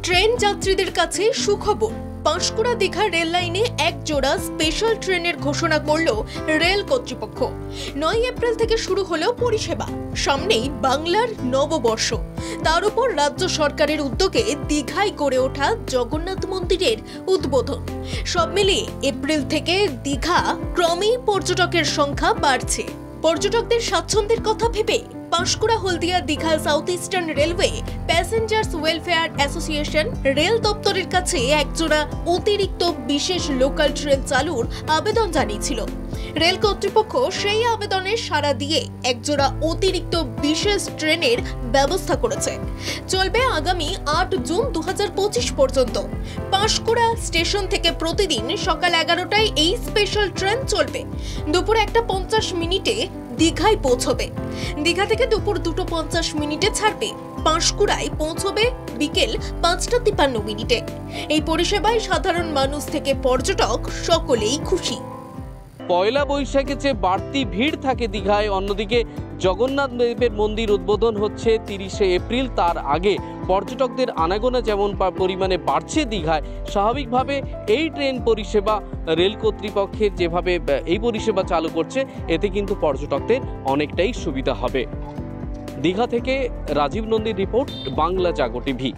Train যাত্রীদের কাছে সুখবর। পাঁশকুড়া দীঘা রেল লাইনে এক জোড়া স্পেশাল ট্রেনের ঘোষণা করল রেল কর্তৃপক্ষ। 9 এপ্রিল থেকে শুরু হলো পরিষেবা। সামনেই বাংলার নববর্ষ, তার উপর রাজ্য সরকারের উদ্যোগে দীঘায় গড়ে ওঠা জগন্নাথ মন্দিরের উদ্বোধন। সব মিলিয়ে এপ্রিল থেকে দীঘা ক্রমেই পর্যটকের সংখ্যা বাড়ছে। পর্যটকদের স্বাচ্ছন্দ্যের কথা ভেবে Panskura Haldia Digha south eastern railway passengers welfare association rail দপ্তরের কাছে একজোড়া অতিরিক্ত বিশেষ লোকাল ট্রেন চালুর আবেদন জানিয়েছিল। রেল কর্তৃপক্ষ সেই আবেদনে সাড়া দিয়ে একজোড়া অতিরিক্ত বিশেষ ট্রেনের ব্যবস্থা করেছে। চলবে আগামী 8 জুন 2025 পর্যন্ত। পাঁশকুড়া স্টেশন থেকে প্রতিদিন সকাল 11টায় এই স্পেশাল ট্রেন চলবে। দুপুর 1:50 দীঘায় পৌঁছবে। দীঘা থেকে দুপুর 2:50 ছাড়বে। পাঁশকুড়ায় পৌঁছবে বিকেল 5:53। এই পরিষেবায় সাধারণ মানুষ থেকে পর্যটক সকলেই খুশি। পয়লা বৈশাখে যে বাড়তি ভিড় থাকে দীঘায়, অন্যদিকে জগন্নাথ দেবের মন্দির উদ্বোধন হচ্ছে 30 এপ্রিল। তার আগে পর্যটকদের আনাগোনা যেমন পরিমাণে বাড়ছে দীঘায়, স্বাভাবিকভাবে এই ট্রেন পরিষেবা রেল কর্তৃপক্ষের যেভাবে এই পরিষেবা চালু করছে, এতে কিন্তু পর্যটকদের অনেকটাই সুবিধা হবে। দীঘা থেকে রাজীব নন্দীর রিপোর্ট, বাংলা জাগো টিভি।